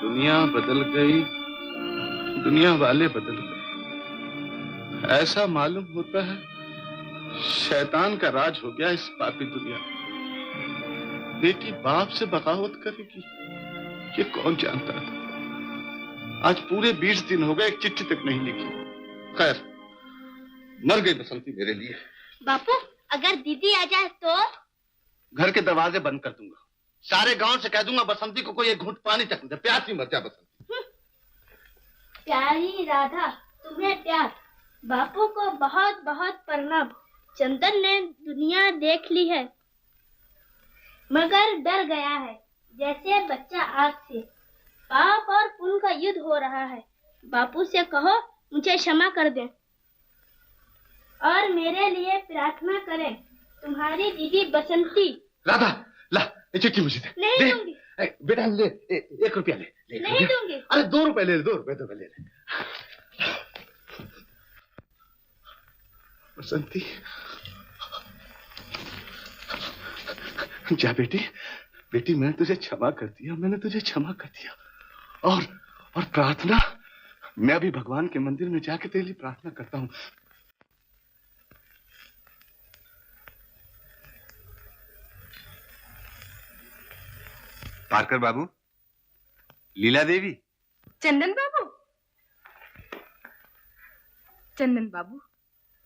दुनिया बदल गई, दुनिया वाले बदल गए। ऐसा मालूम होता है शैतान का राज हो गया इस पापी दुनिया में। बेटी बाप से बगावत करेगी, ये कौन जानता था। आज पूरे 20 दिन हो गए, एक चिट्ठी तक नहीं लिखी। खैर, मर गई बसंती मेरे लिए। बापू, अगर दीदी आ जाए तो? घर के दरवाजे बंद कर दूंगा, सारे गांव से कह दूंगा बसंती को कोई एक घूंट पानी तक दे, प्यास ही मर जा बसंती। प्यारी राधा, तुम्हें प्यार। बापू को बहुत बहुत प्रणाम। चंदन ने दुनिया देख ली है मगर डर गया है, जैसे बच्चा आग से। पाप और पुण्य का युद्ध हो रहा है। बापू से कहो मुझे क्षमा कर दें और मेरे लिए प्रार्थना करें। तुम्हारी दीदी बसंती। राधा, ला ये चिट्ठी मुझे दे। नहीं दूंगी। बेटा ले, 1 रुपया ले। नहीं दूंगी। अरे 2 रुपए ले, 2 रुपए ले। बसंती जा बेटी, बेटी मैंने तुझे क्षमा कर दिया, मैंने तुझे क्षमा कर दिया। और प्रार्थना, मैं अभी भगवान के मंदिर में जाके तेरे लिए प्रार्थना करता हूँ। पारकर बाबू, लीला देवी, चंदन बाबू। चंदन बाबू,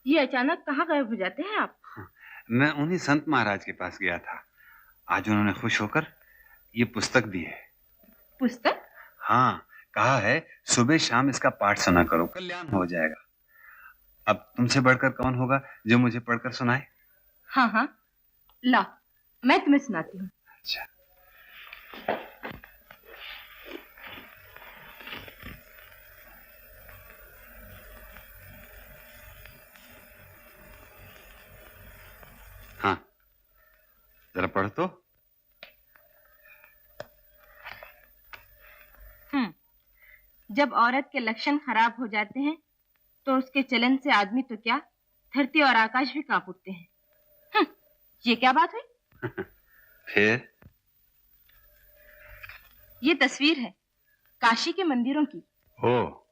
ये अचानक कहाँ गायब हो जाते हैं आप? मैं उन्हीं संत महाराज के पास गया था। आज उन्होंने खुश होकर ये पुस्तक दी है। पुस्तक? हाँ, कहा है सुबह शाम इसका पाठ सुना करो, कल्याण हो जाएगा। अब तुमसे बढ़कर कौन होगा जो मुझे पढ़कर सुनाए? हाँ हाँ, ला मैं तुम्हें सुनाती हूँ। अच्छा। हाँ, जरा पढ़ तो। जब औरत के लक्षण खराब हो जाते हैं तो उसके चलन से आदमी तो क्या, धरती और आकाश भी कांप उठते हैं। ये क्या बात हुई? फिर ये तस्वीर है काशी के मंदिरों की। ओ,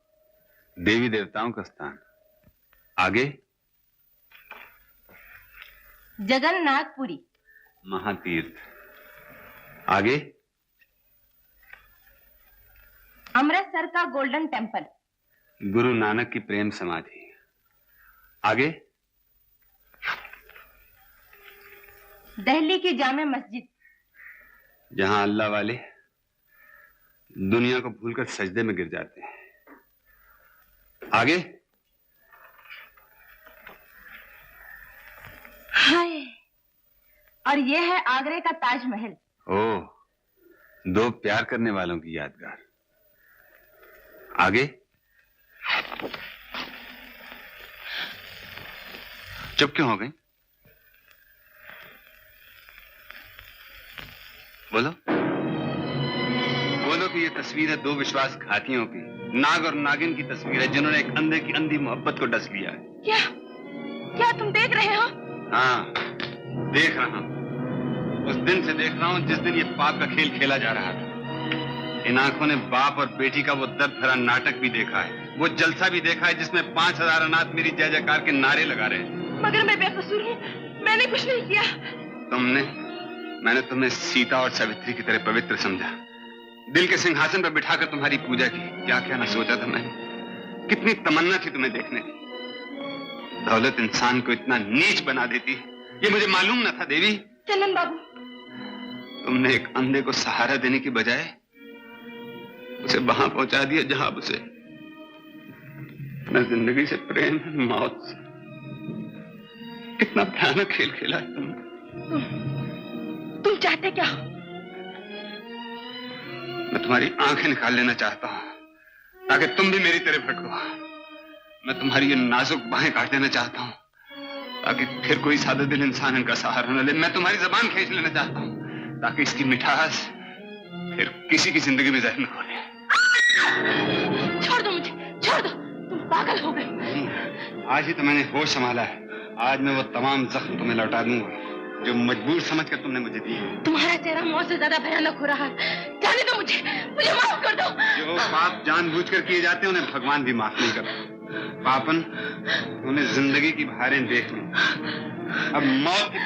देवी देवताओं का स्थान। आगे? जगन्नाथपुरी महातीर्थ। आगे? अमृतसर का गोल्डन टेम्पल। गुरु नानक की प्रेम समाधि। आगे? दिल्ली की जामे मस्जिद, जहां अल्लाह वाले दुनिया को भूलकर सजदे में गिर जाते हैं। आगे? हाय, और यह है आगरे का ताजमहल। ओह, 2 प्यार करने वालों की यादगार। आगे? चुप क्यों हो गई? बोलो कि ये तस्वीर है 2 विश्वासघातियों की। नाग और नागिन की तस्वीर है जिन्होंने एक अंधे की अंधी मोहब्बत को डस लिया है। क्या तुम देख रहे हो? हाँ, देख रहा हूं। उस दिन से देख रहा हूं जिस दिन ये पाप का खेल खेला जा रहा था। इन आंखों ने बाप और बेटी का वो दर्द भरा नाटक भी देखा है, वो जलसा भी देखा है जिसमें 5000 अनाथ मेरी जय जयकार के नारे लगा रहे हैं। मगर मैं बेकसूर हूँ, मैंने कुछ नहीं किया। मैंने तुम्हें सीता और सावित्री की तरह पवित्र समझा, दिल के सिंहासन पर बिठाकर तुम्हारी पूजा की। क्या क्या ना सोचा था मैंने, कितनी तमन्ना थी तुम्हें देखने की। दौलत इंसान को इतना नीच बना देती, ये मुझे मालूम न था देवी। चंदन बाबू, तुमने एक अंधे को सहारा देने की बजाय उसे वहां पहुंचा दिया जहां उसे न जिंदगी से प्रेम न मौत से। कितना भयानक खेल खेला है तुम चाहते क्या? मैं तुम्हारी आंखें निकाल लेना चाहता हूं ताकि तुम भी मेरी तरह भटको। मैं तुम्हारी ये नाजुक बाहें काट देना चाहता हूं ताकि फिर कोई सादा दिल इंसान इनका सहारा न ले। मैं तुम्हारी जबान खींच लेना चाहता हूं ताकि इसकी मिठास फिर किसी की जिंदगी में जहर न खोले। छोड़ दो मुझे, छोड़ दो, तुम पागल हो गए। आज ही तो मैंने होश संभाला है। आज मैं वो तमाम जख्म तुम्हें लौटा दूंगा जो मजबूर समझकर तुमने मुझे दी है। तुम्हारा चेहरा मौत से ज्यादा भयानक हो रहा है। जाने दो मुझे, मुझे माफ कर दो। हो पाप जानबूझकर किए जाते हैं, उन्हें भगवान भी माफ नहीं करता। पापन, उन्हें जिंदगी की भारें देख ली, अब मौत की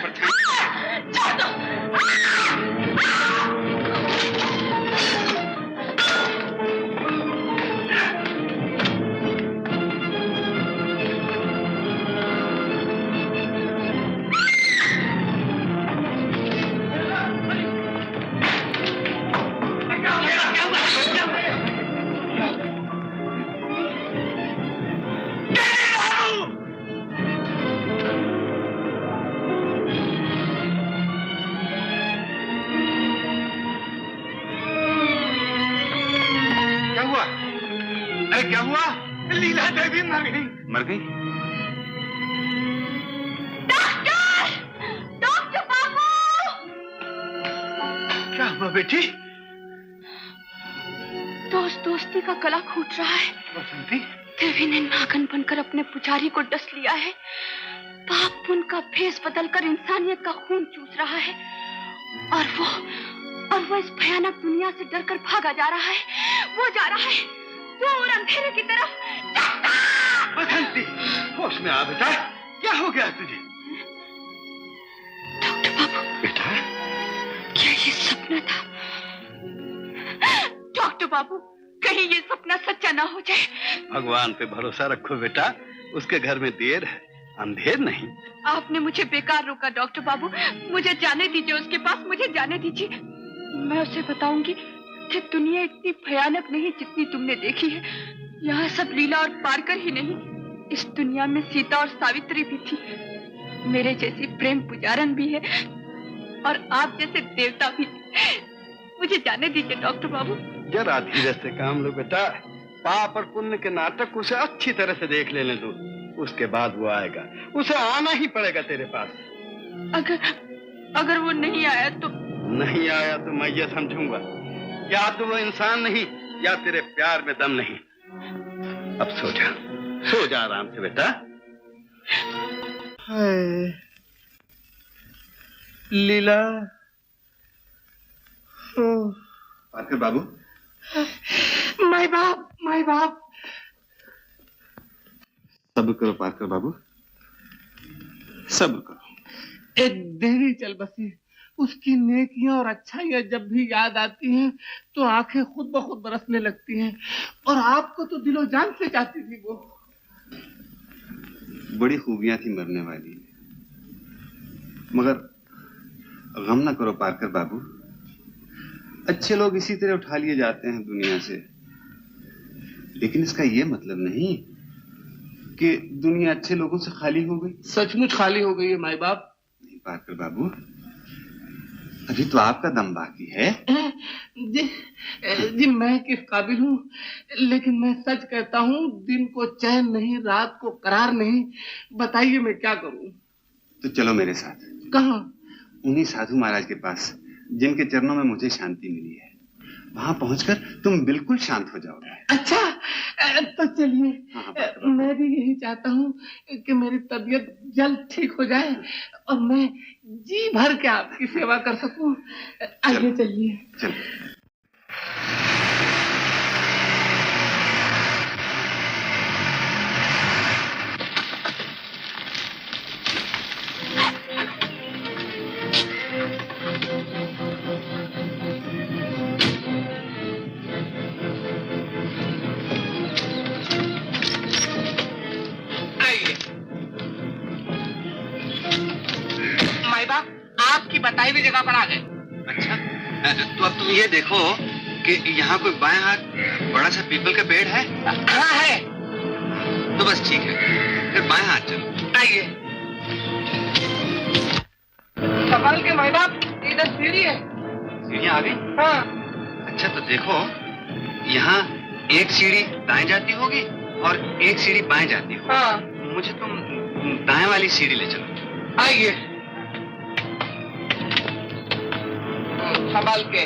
क्या हुआ? लीला देवी मर गई। मर गई? डॉक्टर! डॉक्टर बाबू! क्या हुआ बेटी? दोस्ती का गला घुट रहा है। बसंती? देवी ने नागन बनकर अपने पुजारी को डस लिया है। पाप पुण्य का भेष बदलकर इंसानियत का खून चूस रहा है, और वो इस भयानक दुनिया से डरकर भागा जा रहा है। वो जा रहा है दूर अंधेरे की तरफ। बसंती, होश में आ बेटा, क्या हो गया तुझे? डॉक्टर बाबू। बेटा, क्या ये सपना था? डॉक्टर बाबू, कहीं ये सपना सच्चा ना हो जाए। भगवान पे भरोसा रखो बेटा, उसके घर में देर है, अंधेर नहीं। आपने मुझे बेकार रोका डॉक्टर बाबू, मुझे जाने दीजिए उसके पास, मुझे जाने दीजिए। मैं उसे बताऊंगी कि दुनिया इतनी भयानक नहीं जितनी तुमने देखी है। यहाँ सब लीला और पारकर ही नहीं, इस दुनिया में सीता और सावित्री भी थी, मेरे जैसी प्रेम पुजारन भी है, और आप जैसे देवता भी। मुझे जाने दीजिए डॉक्टर बाबू। जरा धीरे से काम लो बेटा, पाप और पुण्य के नाटक उसे अच्छी तरह से देख लेने दो, उसके बाद वो आएगा। उसे आना ही पड़ेगा तेरे पास। अगर वो नहीं आया तो? नहीं आया तो मैं ये समझूंगा या तो वो इंसान नहीं, या तेरे प्यार में दम नहीं। अब सो जा आराम से बेटा। लीला। पारकर बाबू। माय बाप। सब्र करो पारकर बाबू, सब्र करो। एक देवी चल बसी, उसकी नेकियां और अच्छाइयां जब भी याद आती हैं तो आंखें खुद ब खुद बरसने लगती हैं, और आपको तो दिलो जान से चाहती थी वो। बड़ी खूबियां थी मरने वाली, मगर गम ना करो पारकर बाबू, अच्छे लोग इसी तरह उठा लिए जाते हैं दुनिया से, लेकिन इसका ये मतलब नहीं कि दुनिया अच्छे लोगों से खाली हो गई। सचमुच खाली हो गई है माई बाप। नहीं पारकर बाबू, अभी तो आपका दम बाकी है। जी मैं किस काबिल हूँ, लेकिन मैं सच कहता हूँ, दिन को चैन नहीं, रात को करार नहीं। बताइए मैं क्या करूँ? तो चलो मेरे साथ। कहाँ? उन्हीं साधु महाराज के पास जिनके चरणों में मुझे शांति मिली है। वहां पहुंचकर तुम बिल्कुल शांत हो जाओगे। अच्छा, तो चलिए। हाँ, मैं भी यही चाहता हूँ कि मेरी तबीयत जल्द ठीक हो जाए और मैं जी भर के आपकी सेवा कर सकूं। आइए चलिए। चल। आपकी बताई हुई जगह पर आ गए। अच्छा, तो अब तुम ये देखो कि यहाँ कोई बाएं हाथ बड़ा सा पीपल का पेड़ है। हाँ है। तो बस ठीक है, फिर बाएं हाथ चलो। आइए। संभाल के माई बाप, इधर सीढ़ी है। सीढ़ियाँ आ गई? हाँ। अच्छा तो देखो, यहाँ एक सीढ़ी दाएं जाती होगी और एक सीढ़ी बाएं जाती होगी। हाँ। मुझे तुम दाएं वाली सीढ़ी ले चलो। आइए। संभाल के।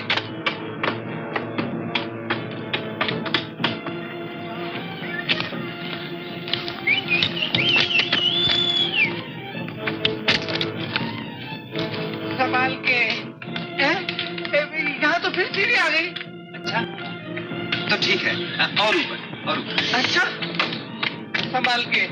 संभाल के। यहाँ तो फिर सीढ़ी आ गई। अच्छा, तो ठीक है, और ऊपर और ऊपर। अच्छा, संभाल के।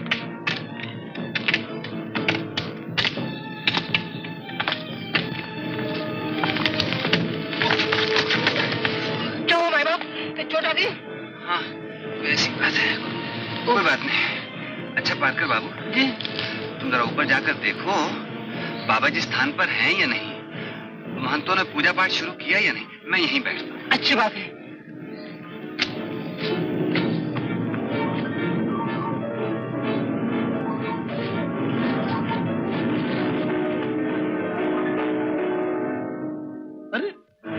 क्या हुआ भाई बाप, चोट आ गई? हाँ, वैसी बात है, कोई बात नहीं। अच्छा पार्कर बाबू जी, तुम जरा ऊपर जाकर देखो बाबा जी स्थान पर हैं या नहीं, महंतों ने पूजा पाठ शुरू किया या नहीं। मैं यहीं बैठता हूँ। अच्छी बात है। अरे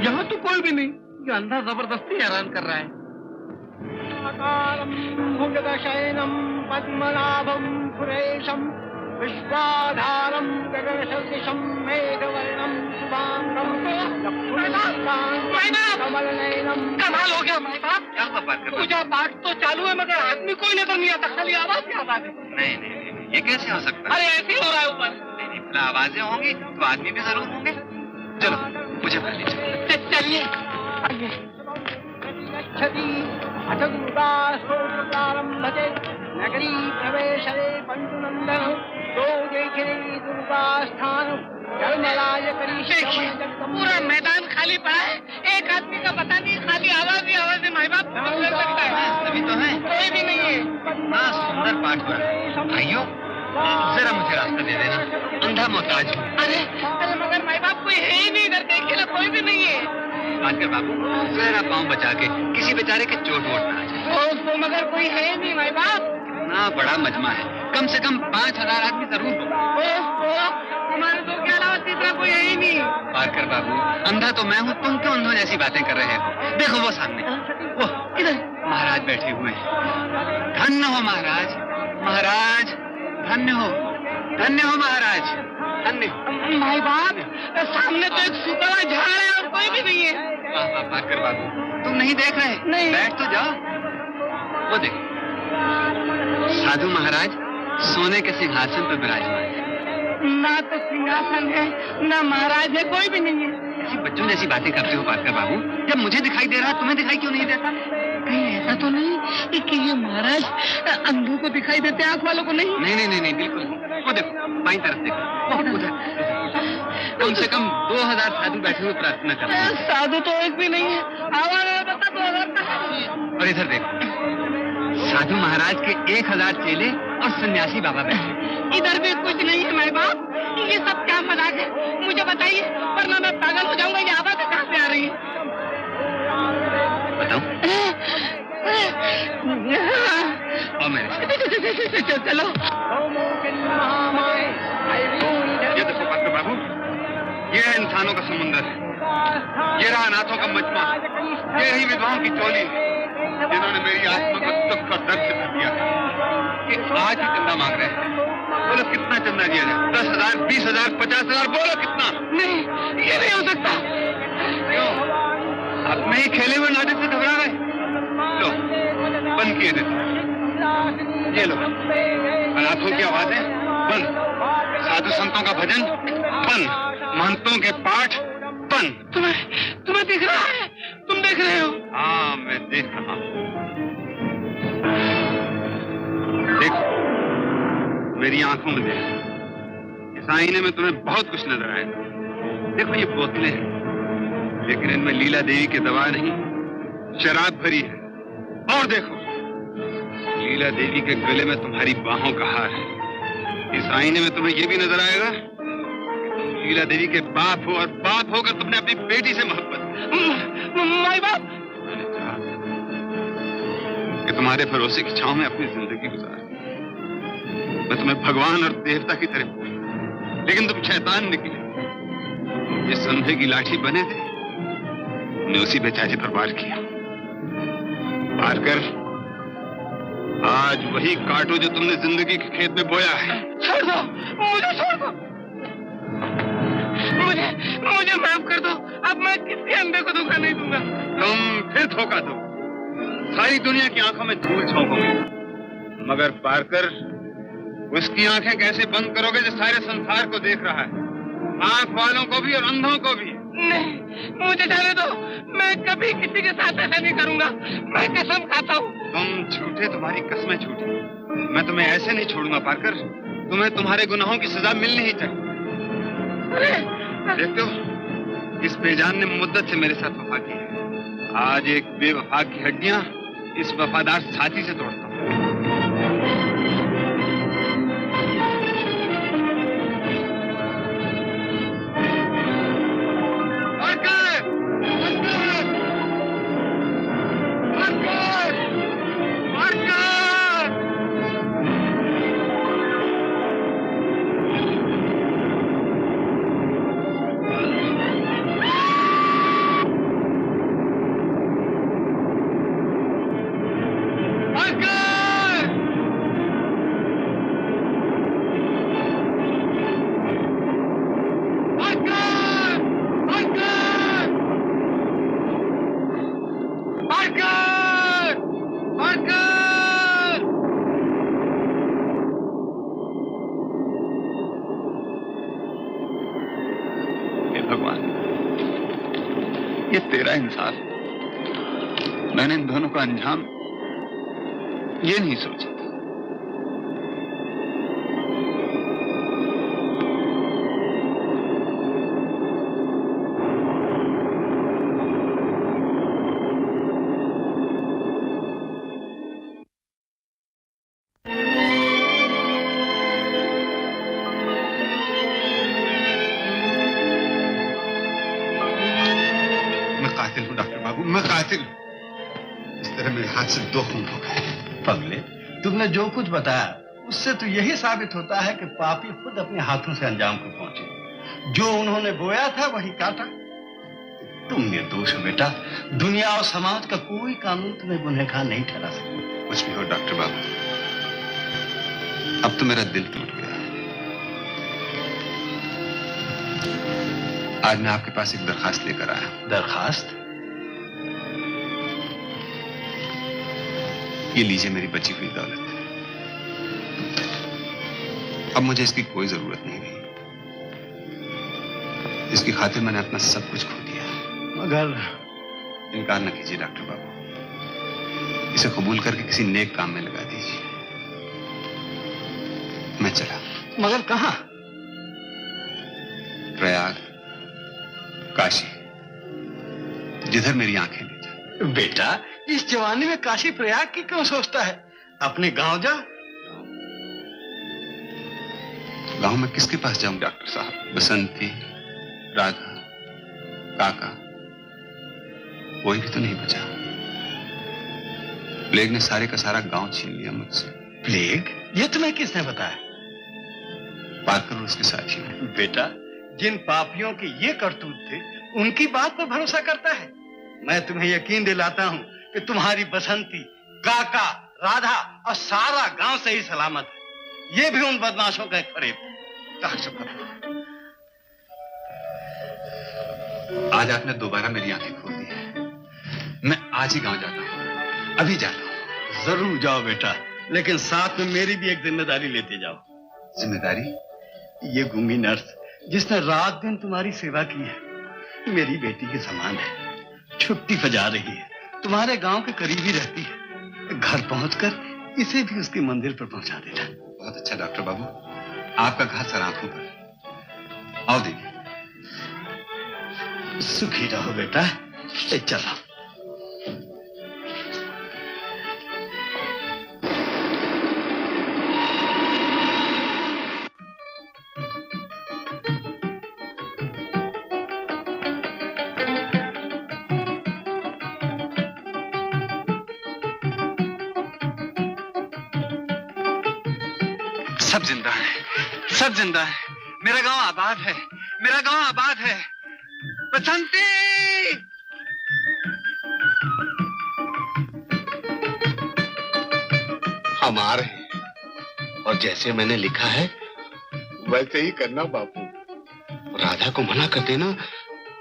यहाँ तो कोई भी नहीं, ये अंधा जबरदस्ती हैरान कर रहा है। भुजगशयनम पद्मनाभम सुरेशम विश्वाधारम गगनसदृशम मेघवर्णम शुभांगम कमलनयनम। कमाल हो गया भाई बाप। क्या हुआ पार्कर बाबू? पूजा पाठ तो चालू है मगर आदमी कोई नजर नहीं आता, खाली आवाज ही आवाज है। नहीं नहीं नहीं, ये कैसे हो सकता है? अरे ऐसे ही हो रहा है ऊपर। नहीं नहीं, भला आवाजें होंगी तो आदमी भी जरूर होंगे। चलो मुझे भर लीजिए। चलिए नगरी प्रवेशरे पंचुनंदन दो देखे दुर्गा स्थान पूरा मैदान खाली पड़ा है, एक आदमी का पता नहीं, खाली आवाज ही आवाज है। माई बाप लगता है तभी तो है, कोई भी नहीं है। हाँ सुंदर पाठ हो रहा है। भाइयों जरा मुझे रास्ता दे देना, अंधा मोहताज हूँ। अरे अरे मगर माई बाप कोई है ही नहीं इधर, देखिए ना कोई भी नहीं है। पार्कर बाबू जरा पाँव बचा के, किसी बेचारे के चोट वोट ना आ जाए। तो मगर कोई है ही नहीं माई बाप। ना बड़ा मजमा है, कम से कम 5000 आदमी जरूर हो। तुम्हारे दो के अलावा तीसरा कोई है ही नहीं। पार्कर बाबू अंधा तो मैं हूँ, तुम क्यों अंधों जैसी बातें कर रहे हो? देखो वो सामने, वो किधर? महाराज बैठे हुए हैं। धन्य हो महाराज, महाराज धन्य हो, धन्य हो महाराज, धन्य हो। माई बाप सामने तो एक सूखा झाड़ है और कोई भी नहीं है। वाह वाह पार्कर बाबू, तुम नहीं देख रहे? नहीं। बैठ तो जाओ। वो देखो साधु महाराज सोने के सिंहासन पर विराजमान है। ना तो सिंहासन है ना महाराज है, कोई भी नहीं है। ऐसी बच्चों जैसी बातें करते हो पार्कर बाबू, जब मुझे दिखाई दे रहा तुम्हें दिखाई क्यों नहीं देता? कहीं ऐसा तो नहीं कि ये महाराज अंधों को दिखाई देते, आंख वालों को नहीं? नहीं नहीं नहीं नहीं, बिल्कुल नहीं। वो देखो बाईं तरफ देखो, वो उधर कम से कम 2000 साधु बैठे हुए प्रार्थना कर रहे हैं। साधु तो एक भी नहीं है, आवाज बता 2000 का है। और इधर देखो साधु महाराज के 1000 चेले और सन्यासी बाबा बैठे। इधर भी कुछ नहीं है माई बाप, ये सब क्या मजाक है? मुझे बताइए वरना मैं पागल हो जाऊंगा। ये आवाज कहाँ से आ रही है? बताओ। और मेरे चलो। ये देखो पार्कर बाबू, ये है इंसानों का समुंदर, ये रहा अनाथों का मजमा, ये ही विधवाओं की टोली जिन्होंने मेरी आत्मा को दुख और दर्द से भर दिया। कि आज ही चंदा मांग रहे हैं। बोलो कितना चंदा दिया जाए? 10,000, 20,000, 50,000, बोलो कितना? नहीं, ये नहीं हो सकता। क्यों? अपने ही खेले हुए नाटक से घबरा गए? लो बंद किए देते। ये लो अनाथों की आवाजें बंद, साधु संतों का भजन बंद, महंतों के पाठ बंद। तुम्हें दिख रहा है? तुम देख रहे हो? हाँ मैं देख रहा हूँ। देखो मेरी आंखों में देखो, इस आईने में तुम्हें बहुत कुछ नजर आएगा। देखो ये बोतलें हैं, लेकिन इनमें लीला देवी की दवा नहीं, शराब भरी है। और देखो लीला देवी के गले में तुम्हारी बाहों का हार है। इस आईने में तुम्हें यह भी नजर आएगा कि तुम लीला देवी के बाप हो, और बाप होकर तुमने अपनी बेटी से मोहब्बत। माई बाप, मैंने चाहा कि तुम्हारे भरोसे की छांव में अपनी जिंदगी गुजार, मैं तुम्हें भगवान और देवता की तरह पूछूं, लेकिन तुम शैतान निकले। जिस अंधे की लाठी बने थे तुमने उसी बेचारे पर वार किया। पार्कर आज वही काटो जो तुमने जिंदगी के खेत में बोया है। छोड़ दो मुझे, छोड़ दो मुझे माफ कर दो। अब मैं किसी अंधे को धोखा नहीं दूंगा। तुम फिर धोखा दो, सारी दुनिया की आंखों में धूल झोंकोगे, मगर पार्कर उसकी आंखें कैसे बंद करोगे जो सारे संसार को देख रहा है, आंख वालों को भी और अंधों को भी? नहीं मुझे जाने दो। मैं कभी किसी के साथ ऐसा नहीं करूंगा। मैं कसम खाता हूँ। तुम झूठे, तुम्हारी कसमें झूठी। मैं तुम्हें ऐसे नहीं छोड़ूंगा पार्कर। तुम्हें तुम्हारे गुनाहों की सजा मिलनी ही चाहिए। देखते हो, इस बेजान ने मुद्दत से मेरे साथ वफा की है। आज एक बेवफा की हड्डियां इस वफादार साथी से तोड़ता हूँ। ये तेरा इंसाफ। मैंने इन दोनों का अंजाम ये नहीं सोचा था। मैं कातिल हूं। इस तरह मेरे हाथ से 2 खून हो गए। पगले, तुमने जो कुछ बताया उससे तो यही साबित होता है कि पापी खुद अपने हाथों से अंजाम को पहुंचे। जो उन्होंने बोया था वही काटा। तुम निर्दोष हो बेटा। दुनिया और समाज का कोई कानून तुम्हें गुनहगार नहीं ठहरा सकता। कुछ भी हो डॉक्टर बाबू, अब तो मेरा दिल टूट गया है। आज मैं आपके पास एक दरखास्त लेकर आया। दरखास्त? ये लीजिए मेरी बची हुई दौलत। अब मुझे इसकी कोई जरूरत नहीं रही। इसकी खातिर मैंने अपना सब कुछ खो दिया। मगर इनकार न कीजिए डॉक्टर बाबू। इसे कबूल करके किसी नेक काम में लगा दीजिए। मैं चला। मगर कहां? प्रयाग, काशी, जिधर मेरी आंखें ले जाए। बेटा, इस जवानी में काशी प्रयाग की क्यों सोचता है? अपने गांव जा। गांव में किसके पास जाऊं डॉक्टर साहब? बसंती, राधा, काका, कोई भी तो नहीं बचा। प्लेग ने सारे का सारा गांव छीन लिया मुझसे। प्लेग? ये तुम्हें किसने बताया? पार्कर और उसके साथियों ने। बेटा, जिन पापियों के ये करतूत थे उनकी बात पर भरोसा करता है। मैं तुम्हें यकीन दिलाता हूं कि तुम्हारी बसंती, काका, राधा और सारा गांव सही सलामत है। ये भी उन बदमाशों का एक फरेब है। कहां से पता? आज आपने दोबारा मेरी आंखें खोल दी है। मैं आज ही गांव जाता हूं, अभी जाता हूं। जरूर जाओ बेटा, लेकिन साथ में मेरी भी एक जिम्मेदारी लेते जाओ। जिम्मेदारी? ये गूंगी नर्स जिसने रात दिन तुम्हारी सेवा की है, मेरी बेटी के समान है। छुट्टी पर जा रही है, तुम्हारे गांव के करीब ही रहती है। घर पहुंचकर इसे भी उसके मंदिर पर पहुंचा देना। बहुत अच्छा डॉक्टर बाबू, आपका घर सर आंखों पर। आओ देवी। सुखी रहो बेटा। चलो। सब जिंदा है, सब जिंदा है। मेरा गांव आबाद है, मेरा गांव आबाद है। बसंती! हम आ रहे हैं और जैसे मैंने लिखा है वैसे ही करना बापू। राधा को मना कर देना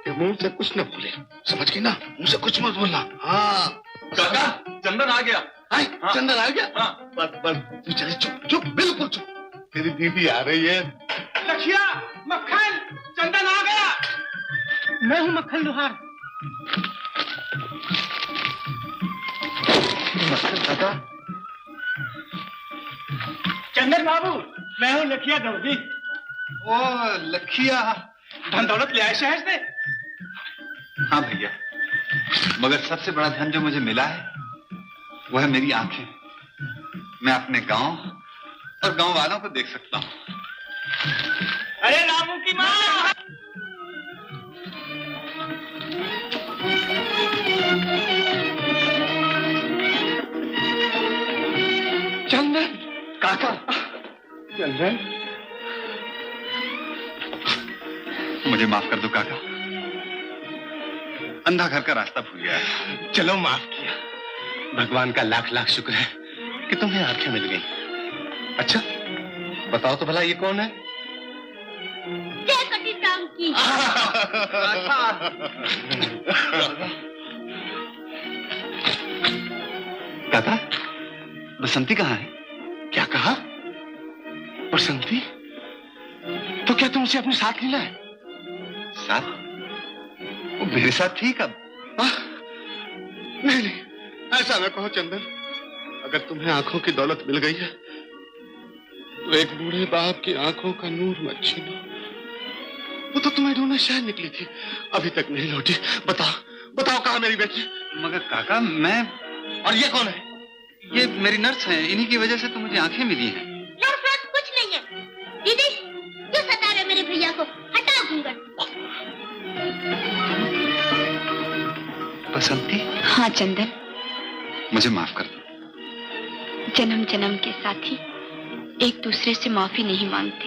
कि मुंह से कुछ न बोले, समझ गई ना? मुंह से कुछ मत बोलना। हाँ काका, चंदन आ गया। हाँ। चंदन आ गया? हाँ। बस तू चले, चुप चुप, बिल्कुल चुप। तेरी दीदी आ रही है। लखिया, मक्खन, चंदन आ गया। मैं हूँ मक्खन लोहार। मक्खन काका? चंदन बाबू, मैं हूँ लखिया दौड़ी। ओ लखिया, धन दौलत ले आए शहर से? हाँ भैया, मगर सबसे बड़ा धन जो मुझे मिला है वह है मेरी आंखें। मैं अपने गांव और गांव वालों को देख सकता हूँ। अरे रामू की माँ! चंदन काका, चंदन, मुझे माफ कर दो काका, अंधा घर का रास्ता भूल गया। चलो माफ किया, भगवान का लाख लाख शुक्र है कि तुम्हें आंखें मिल गई। अच्छा बताओ तो भला ये कौन है? जय कटी टांग की। काका, बसंती कहाँ है? क्या कहा? बसंती? तो क्या तुम उसे अपने साथ ले लाए? साथ? वो मेरे साथ थी कब? नहीं नहीं, ऐसा ना कहो चंदन। अगर तुम्हें आंखों की दौलत मिल गई है तो एक बूढ़े बाप की आंखों का नूर मत छीनो। वो तो तुम्हें ढूंढने शहर निकली थी, अभी तक नहीं लौटी। बताओ बताओ, कहाँ मेरी बेटी? मगर काका मैं... और ये कौन है? ये मेरी नर्स है, इन्हीं की वजह से तो मुझे आंखें मिली हैं। नर्स कुछ नहीं है। दीदी, क्यों सता रहे मेरे भैया को? हटाओ घूंघट। बसंती? हाँ चंदन, मुझे माफ कर दो। जन्म जन्म के साथी एक दूसरे से माफी नहीं मांगते।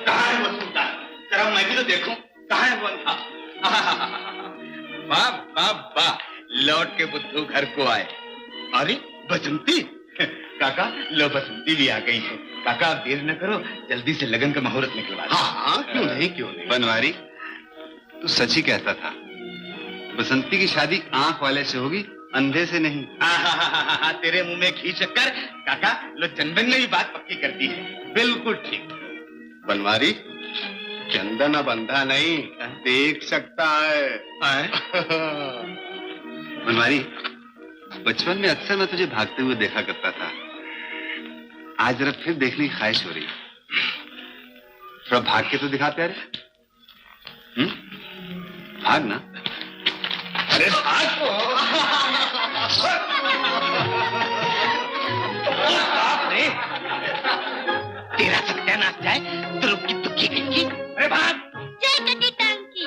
कहाँ है वो सुल्तान? जरा मैं भी तो देखूं, कहाँ है वो अंधा? वाह वाह वाह, लौट के बुद्धू घर को आए। अरे बसंती, काका लो बसंती भी आ गई है। काका आप देर न करो, जल्दी से लगन का मुहूर्त निकलवा दो। हाँ क्यों नहीं, क्यों नहीं। बनवारी, तू सच ही कहता था, बसंती की शादी आंख वाले से होगी, अंधे से नहीं। तेरे मुंह में घी शक्कर। काका लो, चंदन ने भी बात पक्की कर दी है। बिल्कुल ठीक। बनवारी, चंदन अब अंधा नहीं, देख सकता है। बनवारी, बचपन में अक्सर मैं तुझे भागते हुए देखा करता था, आज जरा फिर देखने की ख्वाहिश हो रही। थोड़ा भाग के तो दिखा प्यारे। भाग ना। अरे भाग को। बाप रे, तेरा सत्यानाश जाए तो रुकी दुखी गई। अरे भाग। जय कटी टांग की।